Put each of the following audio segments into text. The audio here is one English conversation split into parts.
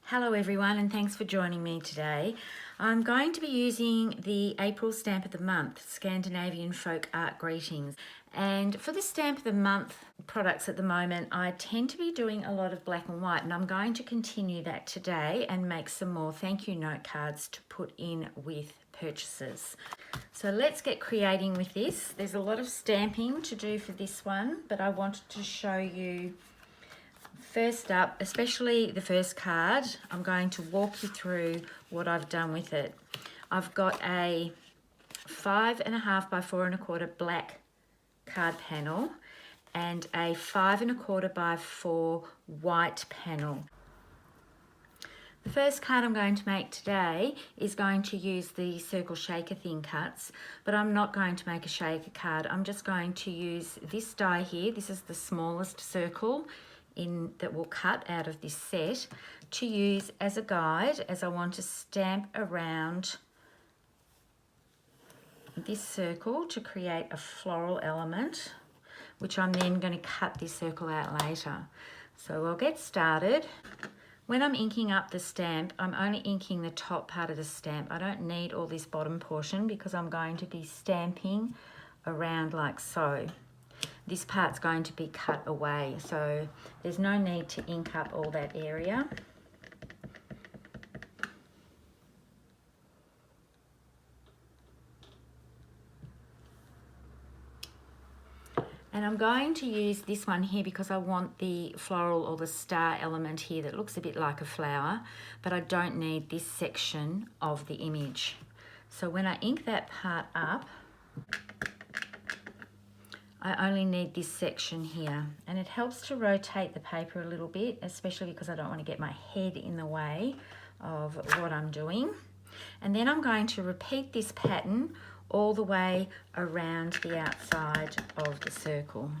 Hello everyone, and thanks for joining me today. I'm going to be using the April Stamp of the Month, Scandinavian Folk Art Greetings. And for the Stamp of the Month products at the moment, I tend to be doing a lot of black and white, and I'm going to continue that today and make some more thank you note cards to put in with purchases. So let's get creating with this. There's a lot of stamping to do for this one, but I wanted to show you first up, especially the first card. I'm going to walk you through what I've done with it. I've got a 5.5 by 4.25 black card panel and a 5.25 by 4 white panel. The first card I'm going to make today is going to use the circle shaker thin cuts, but I'm not going to make a shaker card. I'm just going to use this die here. This is the smallest circle that will cut out of this set to use as a guide as I want to stamp around this circle to create a floral element, which I'm then going to cut this circle out later. So we'll get started. When I'm inking up the stamp, I'm only inking the top part of the stamp. I don't need all this bottom portion because I'm going to be stamping around like so. This part's going to be cut away, so there's no need to ink up all that area. And I'm going to use this one here because I want the floral or the star element here that looks a bit like a flower, but I don't need this section of the image. So when I ink that part up, I only need this section here, and it helps to rotate the paper a little bit, especially because I don't want to get my head in the way of what I'm doing. And then I'm going to repeat this pattern all the way around the outside of the circle.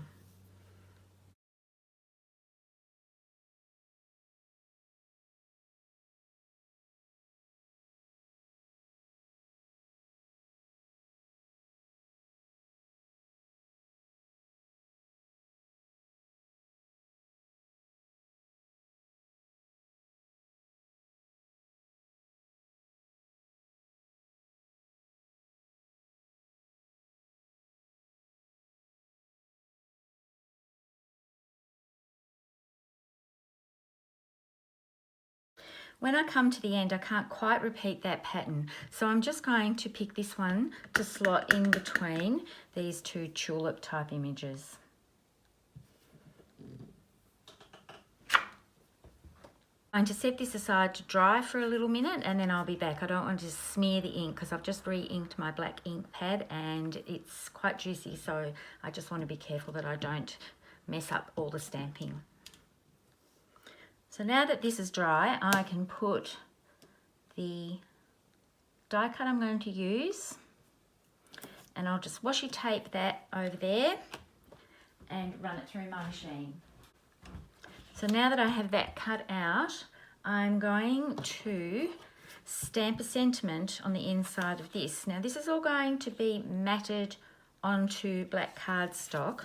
When I come to the end, I can't quite repeat that pattern, so I'm just going to pick this one to slot in between these two tulip type images. I'm going to set this aside to dry for a little minute and then I'll be back. I don't want to smear the ink because I've just re-inked my black ink pad and it's quite juicy, so I just want to be careful that I don't mess up all the stamping. So now that this is dry, I can put the die cut I'm going to use, and I'll just washi tape that over there and run it through my machine. So now that I have that cut out, I'm going to stamp a sentiment on the inside of this. Now this is all going to be matted onto black cardstock,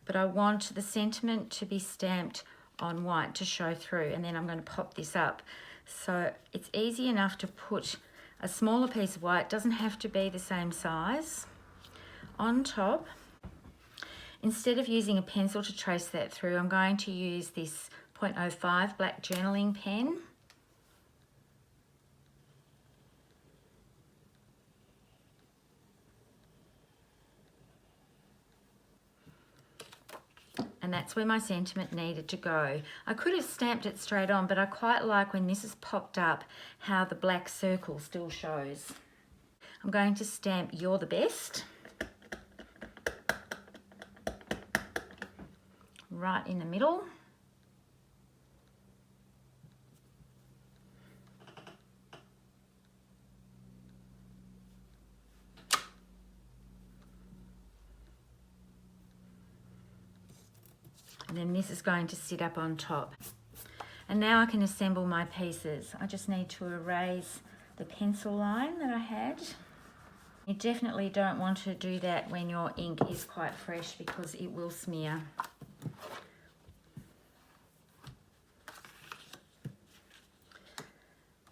but I want the sentiment to be stamped on white to show through, and then I'm going to pop this up. So it's easy enough to put a smaller piece of white, it doesn't have to be the same size, on top. Instead of using a pencil to trace that through, I'm going to use this 0.05 black journaling pen. And that's where my sentiment needed to go. I could have stamped it straight on, but I quite like when this is popped up how the black circle still shows. I'm going to stamp "You're the Best" right in the middle. And then this is going to sit up on top. And now I can assemble my pieces. I just need to erase the pencil line that I had. You definitely don't want to do that when your ink is quite fresh because it will smear.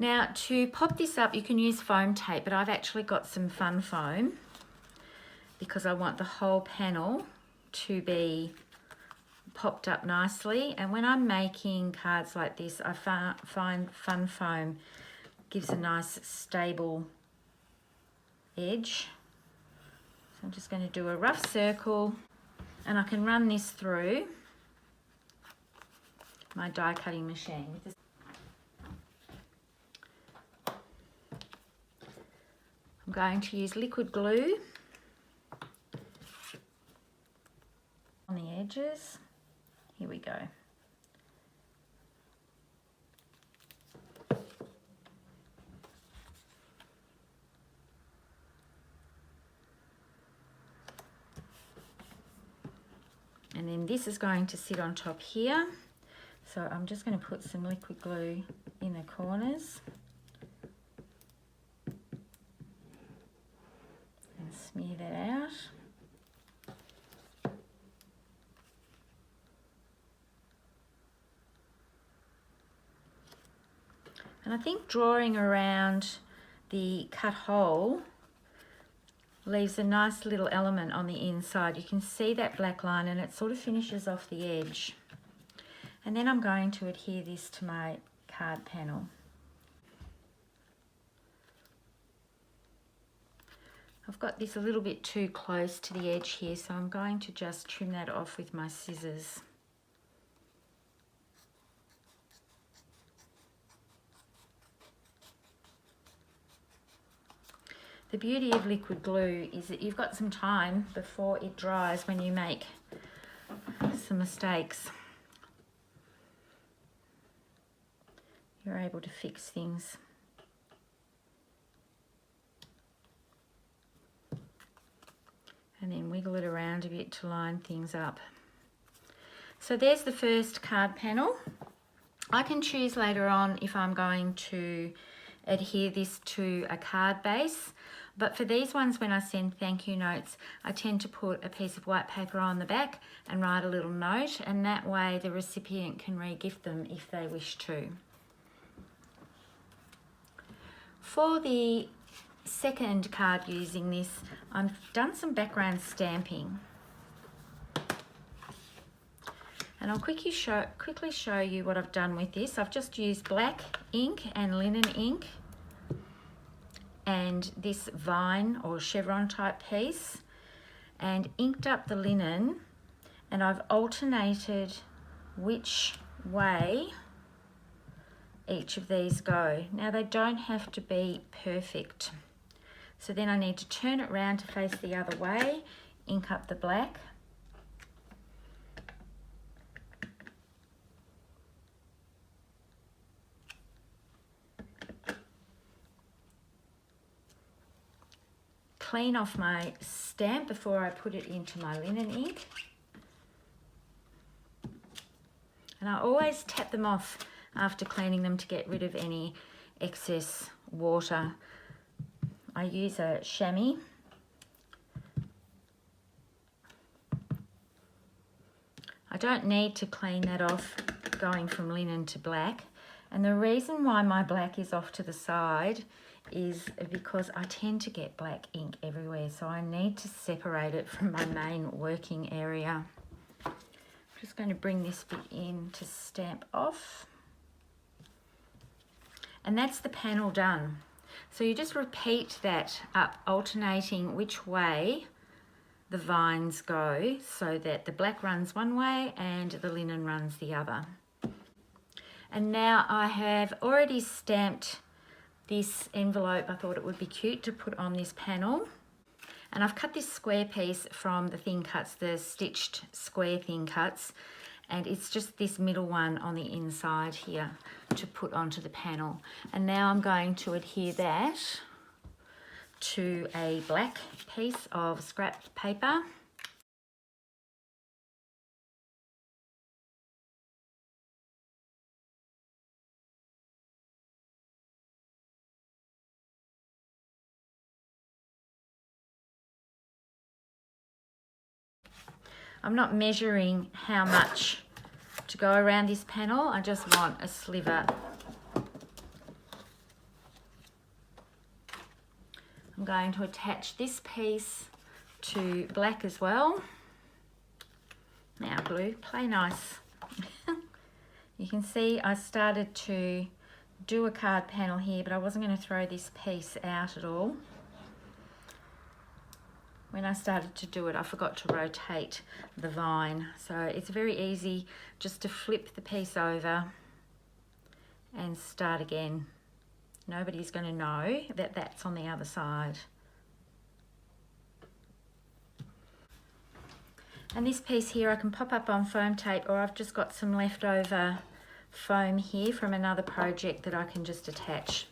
Now to pop this up, you can use foam tape, but I've actually got some fun foam because I want the whole panel to be popped up nicely. And when I'm making cards like this, I find fun foam gives a nice stable edge. So I'm just going to do a rough circle, and I can run this through my die cutting machine. I'm going to use liquid glue on the edges. Here we go. And then this is going to sit on top here. So I'm just going to put some liquid glue in the corners and smear that out. And I think drawing around the cut hole leaves a nice little element on the inside. You can see that black line and it sort of finishes off the edge. And then I'm going to adhere this to my card panel. I've got this a little bit too close to the edge here, so I'm going to just trim that off with my scissors. The beauty of liquid glue is that you've got some time before it dries when you make some mistakes. You're able to fix things. And then wiggle it around a bit to line things up. So there's the first card panel. I can choose later on if I'm going to adhere this to a card base. But for these ones, when I send thank you notes, I tend to put a piece of white paper on the back and write a little note, and that way the recipient can re-gift them if they wish to. For the second card using this, I've done some background stamping. And I'll quickly show you what I've done with this. I've just used black ink and linen ink and this vine or chevron type piece, and inked up the linen, and I've alternated which way each of these go. Now they don't have to be perfect. So then I need to turn it round to face the other way, ink up the black. Clean off my stamp before I put it into my linen ink. And I always tap them off after cleaning them to get rid of any excess water. I use a chamois. I don't need to clean that off going from linen to black. And the reason why my black is off to the side is because I tend to get black ink everywhere, so I need to separate it from my main working area. I'm just going to bring this bit in to stamp off. And that's the panel done. So you just repeat that up, alternating which way the vines go so that the black runs one way and the linen runs the other. And now I have already stamped this envelope. I thought it would be cute to put on this panel. And I've cut this square piece from the thin cuts, the stitched square thin cuts, and it's just this middle one on the inside here to put onto the panel. And now I'm going to adhere that to a black piece of scrap paper. I'm not measuring how much to go around this panel. I just want a sliver I'm going to attach this piece to black as well. Now glue, play nice. You can see I started to do a card panel here, but I wasn't going to throw this piece out at all. When I started to do it, I forgot to rotate the vine. So it's very easy just to flip the piece over and start again. Nobody's going to know that that's on the other side. And this piece here I can pop up on foam tape, or I've just got some leftover foam here from another project that I can just attach.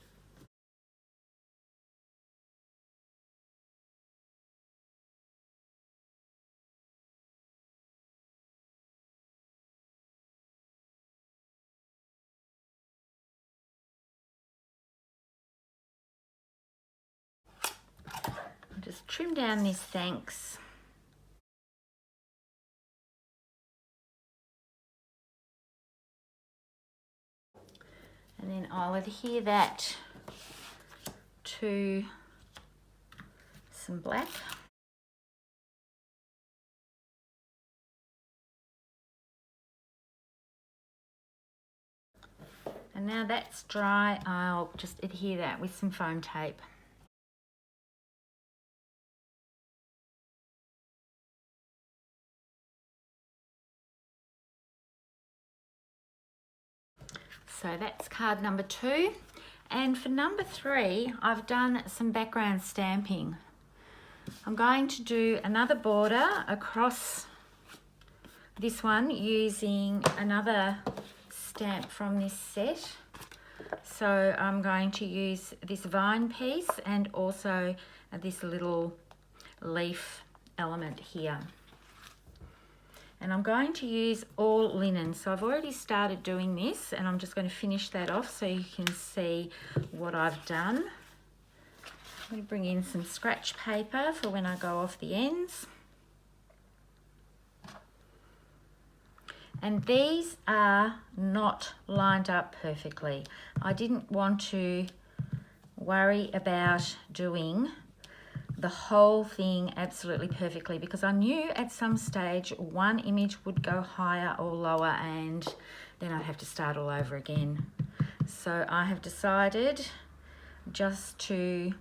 I'll just trim down this thanks. And then I'll adhere that to some black. And now that's dry, I'll just adhere that with some foam tape. So that's card number 2. And for number 3, I've done some background stamping. I'm going to do another border across this one using another stamp from this set. So I'm going to use this vine piece and also this little leaf element here. And I'm going to use all linen. So I've already started doing this, and I'm just going to finish that off so you can see what I've done. I'm going to bring in some scratch paper for when I go off the ends. And these are not lined up perfectly. I didn't want to worry about doing the whole thing absolutely perfectly, because I knew at some stage one image would go higher or lower and then I'd have to start all over again. So I have decided just to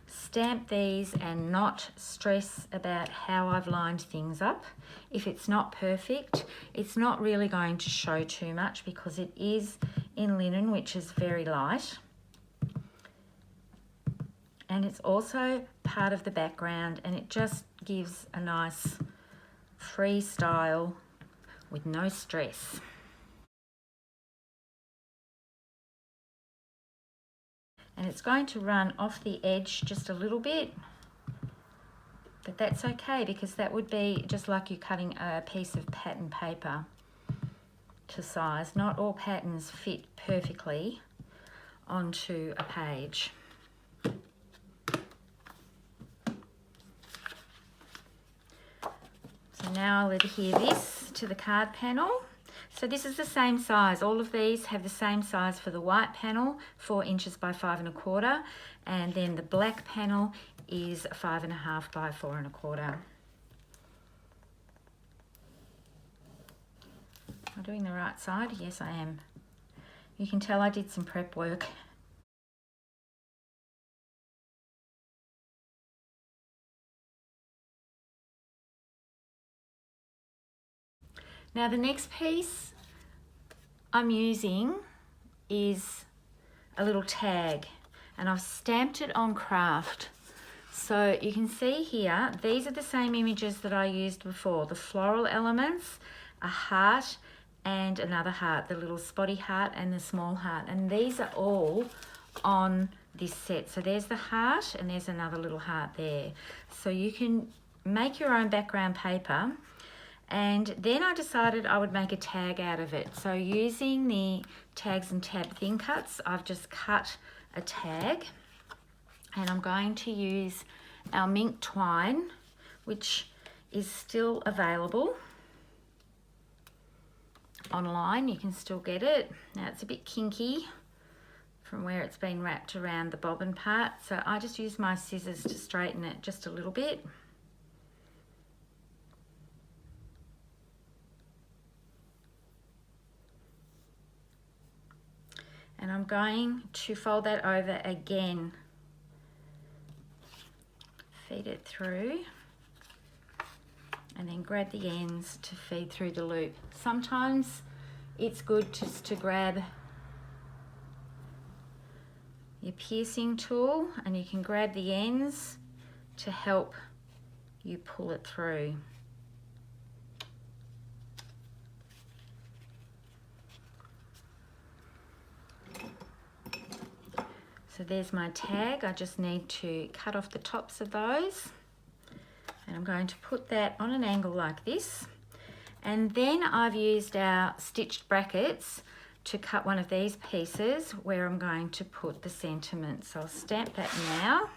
stamp these and not stress about how I've lined things up. If it's not perfect, it's not really going to show too much because it is in linen, which is very light. And it's also part of the background, and it just gives a nice freestyle with no stress. And it's going to run off the edge just a little bit, but that's okay because that would be just like you cutting a piece of pattern paper to size. Not all patterns fit perfectly onto a page. So now I'll adhere this to the card panel. So this is the same size. All of these have the same size for the white panel, 4 inches by 5 1/4, and then the black panel is 5 1/2 by 4 1/4. Am I doing the right side? Yes, I am. You can tell I did some prep work. Now the next piece I'm using is a little tag, and I've stamped it on craft. So you can see here, these are the same images that I used before, the floral elements, a heart and another heart, the little spotty heart and the small heart, and these are all on this set. So there's the heart and there's another little heart there. So you can make your own background paper. And then I decided I would make a tag out of it. So using the Tags and Tab thin cuts, I've just cut a tag, and I'm going to use our mink twine, which is still available online. You can still get it. Now it's a bit kinky, from where it's been wrapped around the bobbin part. So I just use my scissors to straighten it just a little bit. And I'm going to fold that over again. Feed it through. And then grab the ends to feed through the loop. Sometimes it's good just to grab your piercing tool and you can grab the ends to help you pull it through. So there's my tag. I just need to cut off the tops of those. And I'm going to put that on an angle like this. And then I've used our stitched brackets to cut one of these pieces where I'm going to put the sentiment. So I'll stamp that now.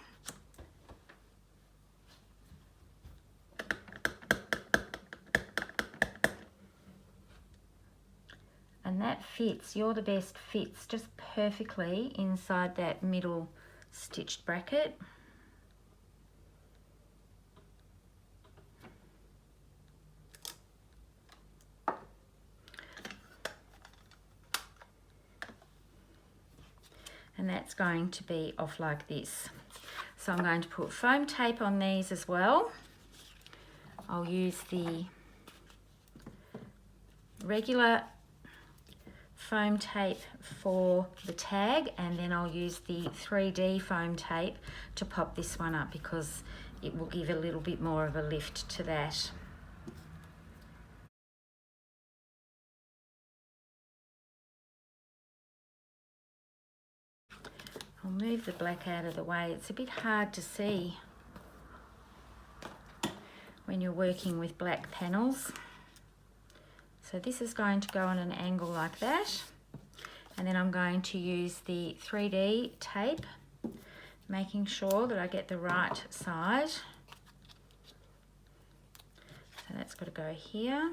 And that fits, You're the Best fits just perfectly inside that middle stitched bracket. And that's going to be off like this. So I'm going to put foam tape on these as well. I'll use the regular foam tape for the tag, and then I'll use the 3D foam tape to pop this one up because it will give a little bit more of a lift to that. I'll move the black out of the way. It's a bit hard to see when you're working with black panels. So this is going to go on an angle like that. And then I'm going to use the 3D tape, making sure that I get the right side. So that's got to go here.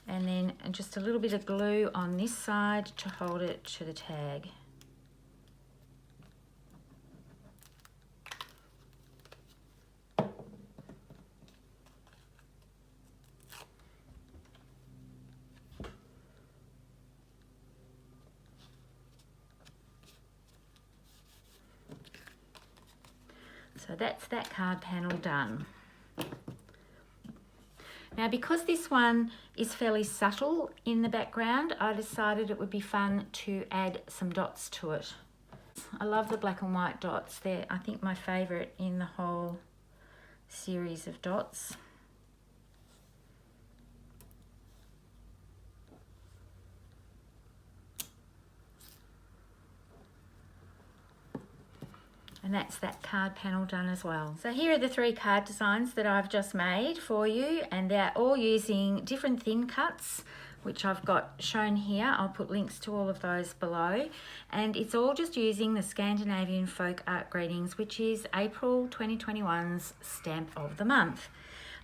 And then just a little bit of glue on this side to hold it to the tag. So that's that card panel done. Now, because this one is fairly subtle in the background, I decided it would be fun to add some dots to it. I love the black and white dots. They're, I think, my favourite in the whole series of dots. And that's that card panel done as well. So here are the 3 card designs that I've just made for you, and they're all using different thin cuts, which I've got shown here. I'll put links to all of those below. And it's all just using the Scandinavian Folk Art Greetings, which is April 2021's Stamp of the Month.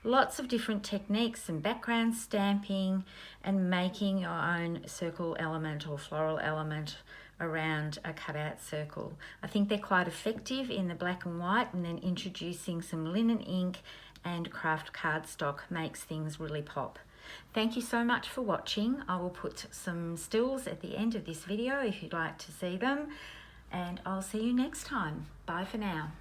Lots of different techniques and background stamping and making your own circle element or floral element around a cutout circle. I think they're quite effective in the black and white, and then introducing some linen ink and craft cardstock makes things really pop. Thank you so much for watching. I will put some stills at the end of this video if you'd like to see them, and I'll see you next time. Bye for now.